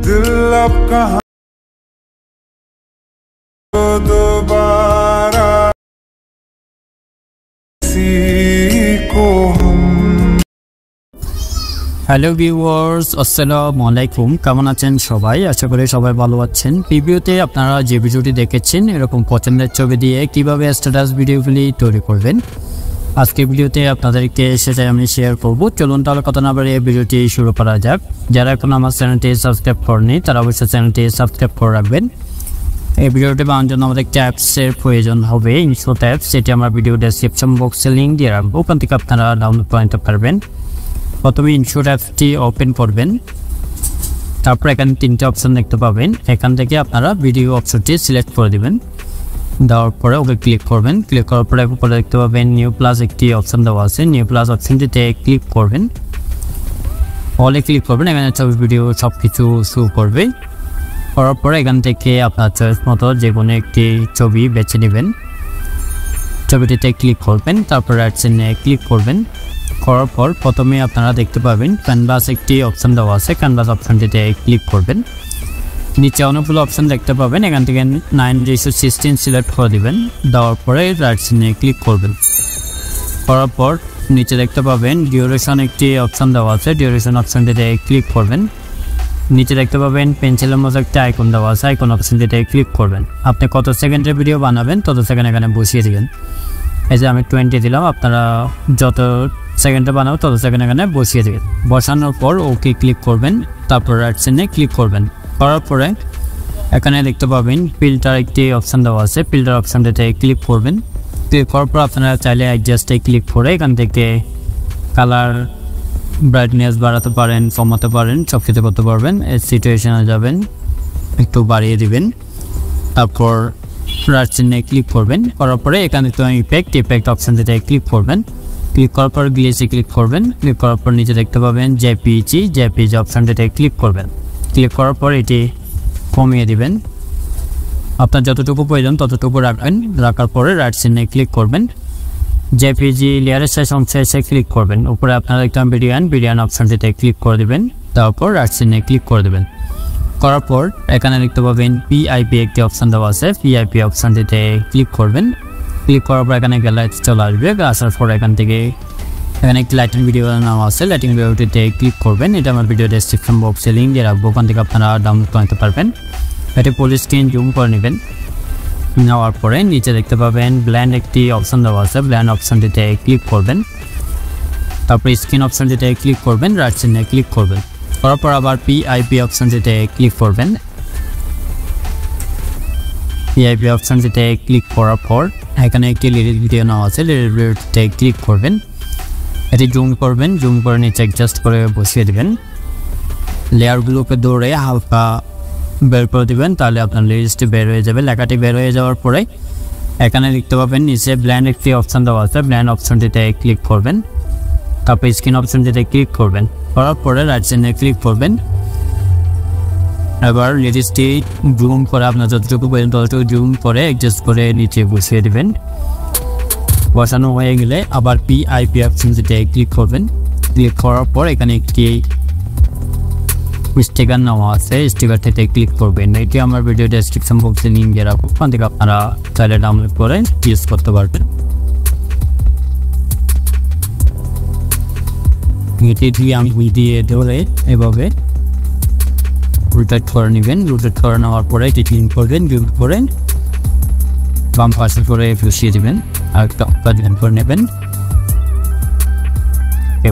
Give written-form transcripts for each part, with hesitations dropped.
दिल अब कहाँ दोबारा किसी को हम। হ্যালো ভিউয়ার্স, আসসালামু আলাইকুম। কেমন আছেন সবাই? আশা করি সবাই ভালো আছেন। প্রিভিউতে আপনারা যে ভিডিওটি দেখেছেন এরকম পছন্দের ছবি দিয়ে কিভাবে স্ট্যাটাস ভিডিওগুলি তৈরি করবেন, আজকে ভিডিওতে আপনাদেরকে সেটাই আমি শেয়ার করব। চলুন তাহলে কথা না বাড়িয়ে ভিডিওটি শুরু করা যাক। যারা এখন আমার চ্যানেলটি সাবস্ক্রাইব করেনি তারা অবশ্যই চ্যানেলটি সাবস্ক্রাইব করে রাখবেন। এই ভিডিওটি বানানোর জন্য আমাদের অ্যাপসের প্রয়োজন হবে। ইনশট অ্যাপস, সেটি আমার ভিডিও ডেসক্রিপশন বক্সে লিঙ্ক দিয়ে রাখবো, ওখান থেকে আপনারা ডাউনলোড করে নিতে পারবেন। প্রথমে ইনশট অ্যাপসটি ওপেন করবেন, তারপর এখানে তিনটে অপশন দেখতে পাবেন। এখান থেকে আপনারা ভিডিও অপশনটি সিলেক্ট করে দিবেন, দেওয়ার পরে ওকে ক্লিক করবেন। ক্লিক করার পরে উপরে দেখতে পাবেন নিউ প্লাস একটি অপশন দেওয়া আছে। নিউ প্লাস অপশনটিতে ক্লিক করবেন, অলে ক্লিক করবেন। এখানে ছবি ভিডিও সব কিছু শো করবে। করার পরে এখান থেকে আপনার চয়েস মতো যে কোনো একটি ছবি বেছে নেবেন, ছবিটিতে ক্লিক করবেন, তারপর রাইট সাইডে ক্লিক করবেন। করার পর প্রথমে আপনারা দেখতে পাবেন ক্যানভাস একটি অপশন দেওয়া আছে। ক্যানভাস অপশনটিতে ক্লিক করবেন। নিচে অনেকগুলো অপশন দেখতে পাবেন, এখান থেকে 9:16 সিলেক্ট করে দিবেন। দেওয়ার পরে রাইট সাইডে ক্লিক করবেন। করার পর নিচে দেখতে পাবেন ডিউরেশন একটি অপশন দেওয়া আছে। ডিউরেশন অপশনটিতে ক্লিক করবেন। নিচে দেখতে পাবেন পেন্সিলের মতো একটা আইকন দেওয়া আছে। আইকন অপশনটিতে ক্লিক করবেন। আপনি কত সেকেন্ডের ভিডিও বানাবেন তত সেকেন্ড এখানে বসিয়ে দিবেন। এই যে আমি 20 দিলাম, আপনারা যত সেকেন্ডে বানাবো তত সেকেন্ড এখানে বসিয়ে দেবেন। বসানোর পর ওকে ক্লিক করবেন, তারপর রাইট সাইডে ক্লিক করবেন। করার পরে এখানে দেখতে পাবেন ফিল্টার একটি অপশন দেওয়া আছে। ফিল্টার অপশনটিতে ক্লিক করবেন। ক্লিক করার পর আপনারা চাইলে অ্যাডজাস্টে ক্লিক করে এখান থেকে কালার ব্রাইটনেস বাড়াতে পারেন, কমাতে পারেন, সব কিছু করতে পারবেন। এই সিচুয়েশনে যাবেন, একটু বাড়িয়ে দিবেন, তারপর রাইট সাইডে ক্লিক করবেন। করার পরে এখানে তো ইফেক্ট অপশনটিতে ক্লিক করবেন। ক্লিক করার পর গ্লেসে ক্লিক করবেন। ক্লিক করার পর নিচে দেখতে পাবেন জেপিজি অপশনটিতে ক্লিক করবেন। ক্লিক করার পর এটি কমিয়ে দিবেন, আপনার যতটুকু প্রয়োজন ততটুকু রাখবেন। রাখার পরে রাইট সাইডে ক্লিক করবেন। জেপিজি লেয়ারের শেষ অংশে এসে ক্লিক করবেন। উপরে আপনারা দেখতে পাবেন বিডিয়ান অপশনটিতে ক্লিক করে দেবেন, তারপর রাইট সাইডে ক্লিক করে দেবেন। করার পর এখানে দেখতে পাবেন পিআইপি একটি অপশন দেওয়া আছে। পিআইপি অপশনটিতে ক্লিক করবেন। ক্লিক করার পর এখানে লাইট চলে আসবে। আসার পর এখানে একটি লাইটিং ভিডিও নাম আছে। লাইটিং ভিডিওটিতে ক্লিক করবেন। এটা আমার ভিডিও ডেসক্রিপশন বক্সে লিঙ্ক দিয়ে রাখবো, ওখান থেকে আপনারা ডাউনলোড করে নিতে পারবেন। এটি ফুল স্ক্রিন জুম করে নেবেন। নেওয়ার পরে নিচে দেখতে পাবেন ব্ল্যান্ড একটি অপশন দেওয়া আছে। ব্ল্যান্ড অপশনটিতে ক্লিক করবেন, তারপর স্ক্রিন অপশনটিতে ক্লিক করবেন, রাইট সাইডে ক্লিক করবেন। করার পর আবার পিআইপি অপশনটিতে ক্লিক করবেন। পিআইপি অপশনটিতে ক্লিক করার পর এখানে একটি লিরিক ভিডিও নেওয়া আছে। লিরিক ভিডিওতে ক্লিক করবেন, এটি জুম করবেন। জুম করে নিচে অ্যাডজাস্ট করে বসিয়ে দেবেন। লেয়ারগুলোকে দৌড়ে হালকা বের করে দেবেন, তাহলে আপনার লিরিক্সটি বের হয়ে যাবে। লেখাটি বের হয়ে যাওয়ার পরে এখানে দেখতে পাবেন নিচে ব্ল্যান্ড একটি অপশন দেওয়া আছে। ব্ল্যান্ড অপশনটিতে ক্লিক করবেন, তারপর স্ক্রিন অপশনটিতে ক্লিক করবেন। করার পরে রাইট সাইডে ক্লিক করবেন। এবার লিরিক্সটি জুম করে আপনার যতটুকু প্রয়োজন ততটুকু জুম করে অ্যাডজাস্ট করে নিচে বসিয়ে দেবেন। বসানো হয়ে গেলে আবার পিআইপি অপশনটিতে ক্লিক করবেন। ক্লিক করার পর এখানে একটি স্টিকার নেওয়া আছে। স্টিকারটিতে ক্লিক করবেন। এটি আমার ভিডিও ডেসক্রিপশন বক্সে লিঙ্ক দিয়ে রাখবো, ওখান থেকে আপনারা চাইলে ডাউনলোড করে ইউজ করতে পারবেন। এটি দিয়ে আমি দিয়ে ধরে এভাবে রোটেট করে নেবেন। রোটেট করে নেওয়ার পরে এটি ক্লিক করবেন, জুম করে বাম পাশে করে বসিয়ে দেবেন আর একটা অপশন করে নেবেন।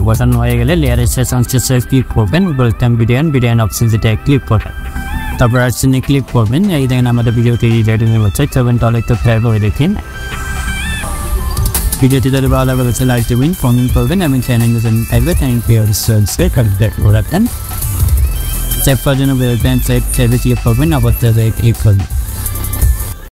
বসানো হয়ে গেলে লেয়ারের শেষ অংশে ক্লিক করবেন। বলতাম বিডিয়ান অপশনটিতে ক্লিক করবেন, তারপর রাইট সাইডে ক্লিক করবেন। এই দেখেন আমাদের ভিডিওটি রেডি হয়ে গেছে। চলবেন তাহলে একটু ট্রাই করে দেখেন। ভিডিওটি যদি ভালো লাগে লাইক দেবেন, কমেন্ট করবেন এবং চ্যানেলটি থাকবে সাবস্ক্রাইব করে রাখবেন। সেভ করার জন্য সেভে ক্লিক করবেন, আবার ক্লিক করবেন।